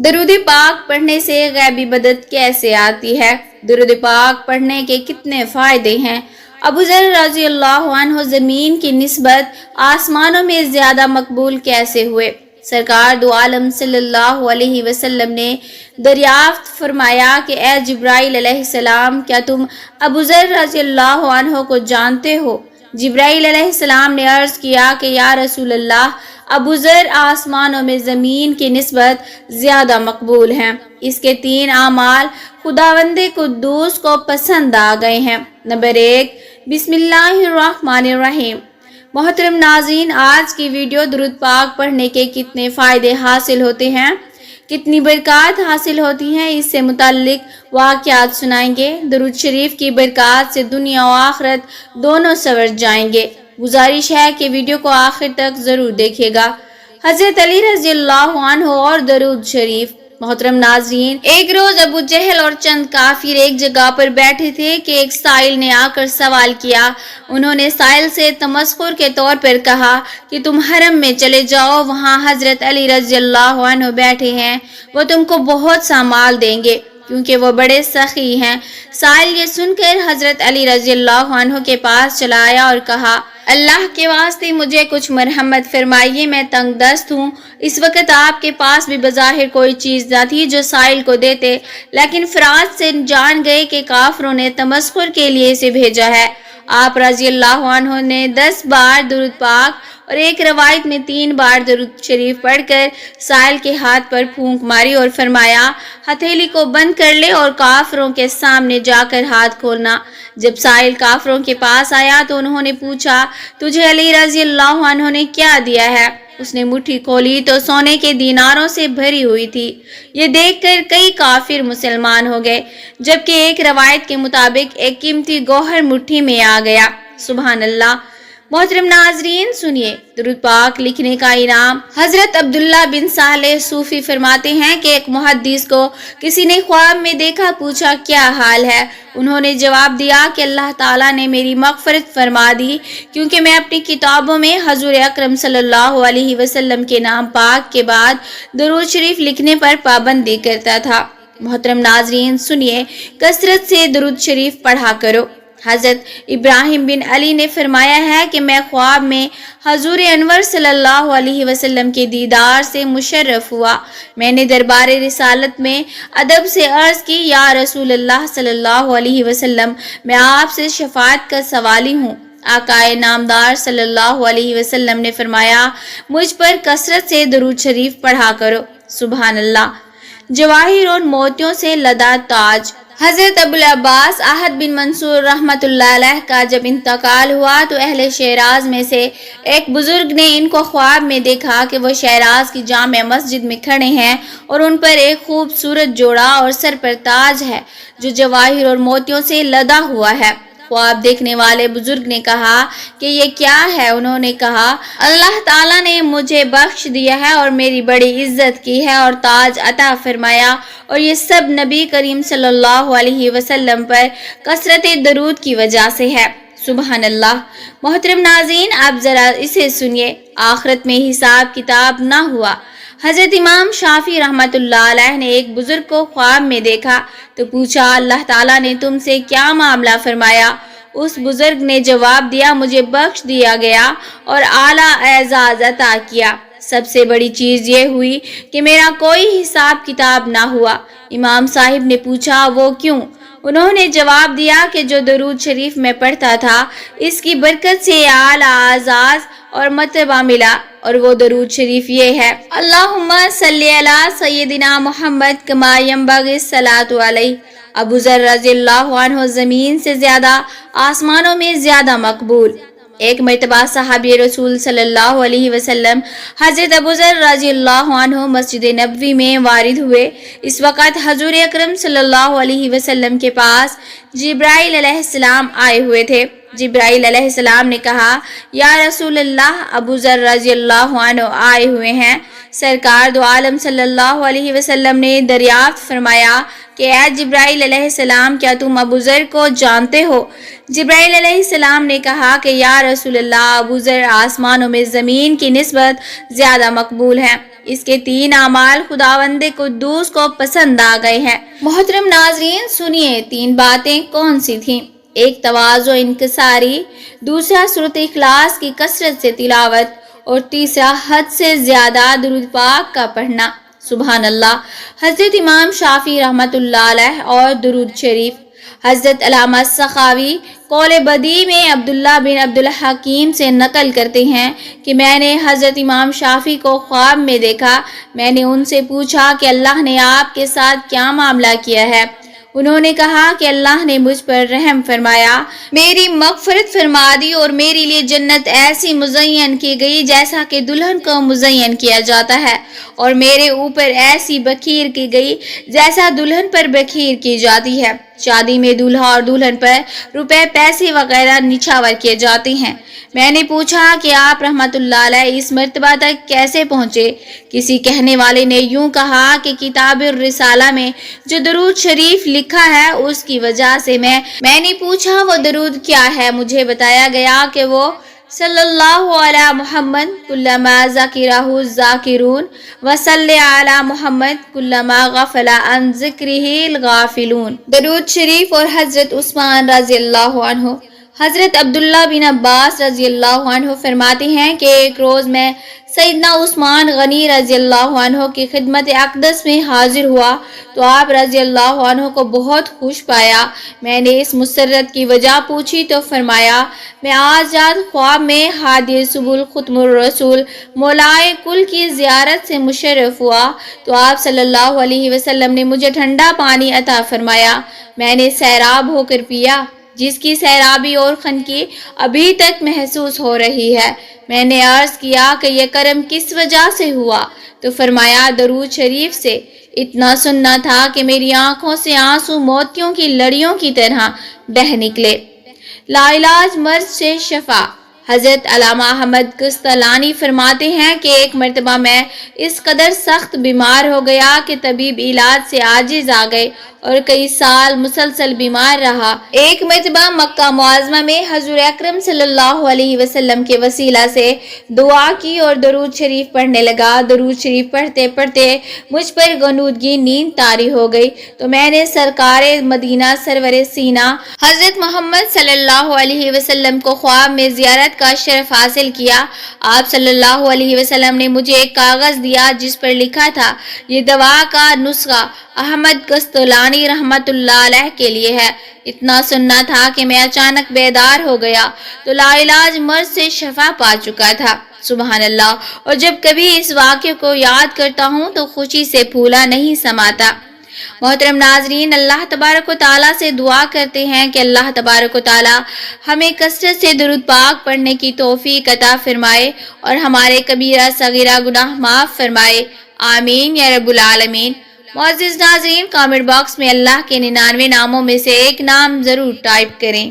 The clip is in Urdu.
درود پاک پڑھنے سے غیبی مدد کیسے آتی ہے؟ درود پاک پڑھنے کے کتنے فائدے ہیں؟ ابو ذر رضی اللہ عنہ زمین کی نسبت آسمانوں میں زیادہ مقبول کیسے ہوئے؟ سرکار دو عالم صلی اللہ علیہ وسلم نے دریافت فرمایا کہ اے جبرائیل علیہ السلام، کیا تم ابو ذر رضی اللہ عنہ کو جانتے ہو؟ جبرائیل علیہ السلام نے عرض کیا کہ یا رسول اللہ، ابو ذر آسمانوں میں زمین کی نسبت زیادہ مقبول ہیں۔ اس کے 3 اعمال خداوند قدوس کو پسند آ گئے ہیں۔ نمبر 1، بسم اللہ الرحمن الرحیم۔ محترم ناظرین، آج کی ویڈیو درود پاک پڑھنے کے کتنے فائدے حاصل ہوتے ہیں، کتنی برکات حاصل ہوتی ہیں، اس سے متعلق واقعات سنائیں گے۔ درود شریف کی برکات سے دنیا و آخرت دونوں سنور جائیں گے۔ گزارش ہے کہ ویڈیو کو آخر تک ضرور دیکھیے گا۔ حضرت علی رضی اللہ عنہ اور درود شریف۔ محترم ناظرین، ایک روز ابو جہل اور چند کافر ایک جگہ پر بیٹھے تھے کہ ایک سائل نے آ کر سوال کیا۔ انہوں نے سائل سے تمسخر کے طور پر کہا کہ تم حرم میں چلے جاؤ، وہاں حضرت علی رضی اللہ عنہ بیٹھے ہیں، وہ تم کو بہت سا مال دیں گے کیونکہ وہ بڑے سخی ہیں۔ سائل یہ سن کر حضرت علی رضی اللہ عنہ کے پاس چلا آیا اور کہا، اللہ کے واسطے مجھے کچھ مرحمت فرمائیے، میں تنگ دست ہوں۔ اس وقت آپ کے پاس بھی بظاہر کوئی چیز نہ تھی جو سائل کو دیتے، لیکن فرات سے جان گئے کہ کافروں نے تمسخر کے لیے اسے بھیجا ہے۔ آپ رضی اللہ عنہ نے 10 بار درود پاک اور ایک روایت میں 3 بار درود شریف پڑھ کر سائل کے ہاتھ پر پھونک ماری اور فرمایا، ہتھیلی کو بند کر لے اور کافروں کے سامنے جا کر ہاتھ کھولنا۔ جب سائل کافروں کے پاس آیا تو انہوں نے پوچھا، تجھے علی رضی اللہ عنہ نے کیا دیا ہے؟ اس نے مٹھی کھولی تو سونے کے دیناروں سے بھری ہوئی تھی۔ یہ دیکھ کر کئی کافر مسلمان ہو گئے، جبکہ ایک روایت کے مطابق ایک قیمتی گوہر مٹھی میں آ گیا۔ سبحان اللہ۔ محترم ناظرین، سنیے درود پاک لکھنے کا انعام۔ حضرت عبداللہ بن صالح صوفی فرماتے ہیں کہ ایک محدث کو کسی نے خواب میں دیکھا، پوچھا کیا حال ہے؟ انہوں نے جواب دیا کہ اللہ تعالیٰ نے میری مغفرت فرما دی، کیونکہ میں اپنی کتابوں میں حضور اکرم صلی اللہ علیہ وسلم کے نام پاک کے بعد درود شریف لکھنے پر پابندی کرتا تھا۔ محترم ناظرین، سنیے، کثرت سے درود شریف پڑھا کرو۔ حضرت ابراہیم بن علی نے فرمایا ہے کہ میں خواب میں حضور انور صلی اللہ علیہ وسلم کے دیدار سے مشرف ہوا۔ میں نے دربار رسالت میں ادب سے عرض کی، یا رسول اللہ صلی اللہ علیہ وسلم، میں آپ سے شفاعت کا سوالی ہوں۔ آقائے نامدار صلی اللہ علیہ وسلم نے فرمایا، مجھ پر کثرت سے درود شریف پڑھا کرو۔ سبحان اللہ۔ جواہر اور موتیوں سے لدا تاج۔ حضرت ابوالعباس احد بن منصور رحمۃ اللہ علیہ کا جب انتقال ہوا تو اہل شیراز میں سے ایک بزرگ نے ان کو خواب میں دیکھا کہ وہ شیراز کی جامع مسجد میں کھڑے ہیں اور ان پر ایک خوبصورت جوڑا اور سر پر تاج ہے جو جواہر اور موتیوں سے لدا ہوا ہے۔ خواب دیکھنے والے بزرگ نے کہا کہ یہ کیا ہے؟ انہوں نے کہا، اللہ تعالیٰ نے مجھے بخش دیا ہے اور میری بڑی عزت کی ہے اور تاج عطا فرمایا، اور یہ سب نبی کریم صلی اللہ علیہ وسلم پر کثرت درود کی وجہ سے ہے۔ سبحان اللہ۔ محترم ناظرین، اب ذرا اسے سنیے، آخرت میں حساب کتاب نہ ہوا۔ حضرت امام شافعی رحمۃ اللہ علیہ نے ایک بزرگ کو خواب میں دیکھا تو پوچھا، اللہ تعالیٰ نے تم سے کیا معاملہ فرمایا؟ اس بزرگ نے جواب دیا، مجھے بخش دیا گیا اور اعلیٰ اعزاز عطا کیا۔ سب سے بڑی چیز یہ ہوئی کہ میرا کوئی حساب کتاب نہ ہوا۔ امام صاحب نے پوچھا، وہ کیوں؟ انہوں نے جواب دیا کہ جو درود شریف میں پڑھتا تھا، اس کی برکت سے اعلیٰ اعزاز اور مرتبہ ملا، اور وہ درود شریف یہ ہے، اللہم صلی علی سیدنا محمد کما ینبغی الصلاۃ علیہ۔ ابو ذر رضی اللہ عنہ زمین سے زیادہ، آسمانوں میں زیادہ مقبول۔ ایک مرتبہ صحابی رسول صلی اللہ علیہ وسلم حضرت ابو ذر رضی اللہ عنہ مسجد نبوی میں وارد ہوئے۔ اس وقت حضور اکرم صلی اللہ علیہ وسلم کے پاس جبرائیل علیہ السلام آئے ہوئے تھے۔ جبرائیل علیہ السلام نے کہا، یا رسول اللہ، ابو ذر رضی اللہ عنہ آئے ہوئے ہیں۔ سرکار دو عالم صلی اللہ علیہ وسلم نے دریافت فرمایا کہ اے جبرائیل علیہ السلام، کیا تم ابو ذر کو جانتے ہو؟ جبرائیل علیہ السلام نے کہا کہ یا رسول اللہ، ابو ذر آسمانوں میں زمین کی نسبت زیادہ مقبول ہیں۔ اس کے 3 اعمال خداوند قدوس کو پسند آ گئے ہیں۔ محترم ناظرین، سنیے 3 باتیں کون سی تھیں۔ ایک تواضع انکساری، دوسرا سورۃ اخلاص کی کثرت سے تلاوت، اور تیسرا حد سے زیادہ درود پاک کا پڑھنا۔ سبحان اللہ۔ حضرت امام شافعی رحمۃ اللہ علیہ اور درود شریف۔ حضرت علامہ سخاوی قول بدیع میں عبداللہ بن عبدالحکیم سے نقل کرتے ہیں کہ میں نے حضرت امام شافعی کو خواب میں دیکھا۔ میں نے ان سے پوچھا کہ اللہ نے آپ کے ساتھ کیا معاملہ کیا ہے؟ انہوں نے کہا کہ اللہ نے مجھ پر رحم فرمایا، میری مغفرت فرما دی اور میرے لیے جنت ایسی مزین کی گئی جیسا کہ دلہن کو مزین کیا جاتا ہے، اور میرے اوپر ایسی بکھیر کی گئی جیسا دلہن پر بکھیر کی جاتی ہے۔ شادی میں دولہا اور دلہن پر روپے پیسے وغیرہ نچھاور کیے جاتے ہیں۔ میں نے پوچھا کہ آپ رحمت اللہ علیہ اس مرتبہ تک کیسے پہنچے؟ کسی کہنے والے نے یوں کہا کہ کتاب الرسالہ میں جو درود شریف لکھا ہے اس کی وجہ سے میں نے پوچھا وہ درود کیا ہے؟ مجھے بتایا گیا کہ وہ صلی اللہ علی محمد کلما ذکرہ الذاکرون وصلی علی محمد کلما غفل عن ذکرہ الغافلون۔ درود شریف اور حضرت عثمان رضی اللہ عنہ۔ حضرت عبداللہ بن عباس رضی اللہ عنہ فرماتے ہیں کہ ایک روز میں سیدنا عثمان غنی رضی اللہ عنہ کی خدمت اقدس میں حاضر ہوا تو آپ رضی اللہ عنہ کو بہت خوش پایا۔ میں نے اس مسرت کی وجہ پوچھی تو فرمایا، میں آج رات خواب میں ہادی سبل ختم الرسول مولائے کل کی زیارت سے مشرف ہوا تو آپ صلی اللہ علیہ وسلم نے مجھے ٹھنڈا پانی عطا فرمایا۔ میں نے سیراب ہو کر پیا، جس کی سیرابی اور خنکی ابھی تک محسوس ہو رہی ہے۔ میں نے عرض کیا کہ یہ کرم کس وجہ سے ہوا؟ تو فرمایا درود شریف سے۔ اتنا سننا تھا کہ میری آنکھوں سے آنسو موتیوں کی لڑیوں کی طرح بہہ نکلے۔ لا علاج مرض سے شفا۔ حضرت علامہ احمد قسطلانی فرماتے ہیں کہ ایک مرتبہ میں اس قدر سخت بیمار ہو گیا کہ طبیب علاج سے عاجز آ گئے اور کئی سال مسلسل بیمار رہا۔ ایک مرتبہ مکہ معظمہ میں حضور اکرم صلی اللہ علیہ وسلم کے وسیلہ سے دعا کی اور درود شریف پڑھنے لگا۔ درود شریف پڑھتے پڑھتے مجھ پر غنودگی نیند طاری ہو گئی تو میں نے سرکار مدینہ سرور سینہ حضرت محمد صلی اللہ علیہ وسلم کو خواب میں زیارت کا شرف حاصل کیا۔ آپ صلی اللہ علیہ وسلم نے مجھے ایک کاغذ دیا جس پر لکھا تھا، یہ دوا کا نسخہ احمد قسطلانی رحمت اللہ علیہ کے لیے ہے۔ اتنا سننا تھا کہ میں اچانک بیدار ہو گیا تو لا علاج مرض سے شفا پا چکا تھا۔ سبحان اللہ۔ اور جب کبھی اس واقعے کو یاد کرتا ہوں تو خوشی سے پھولا نہیں سماتا۔ محترم ناظرین، اللہ تبارک و تعالیٰ سے دعا کرتے ہیں کہ اللہ تبارک و تعالیٰ ہمیں کثرت سے درود پاک پڑھنے کی توفیق عطا فرمائے اور ہمارے کبیرہ صغیرہ گناہ معاف فرمائے، آمین یا رب العالمین۔ معزز ناظرین، کامنٹ باکس میں اللہ کے 99 ناموں میں سے ایک نام ضرور ٹائپ کریں۔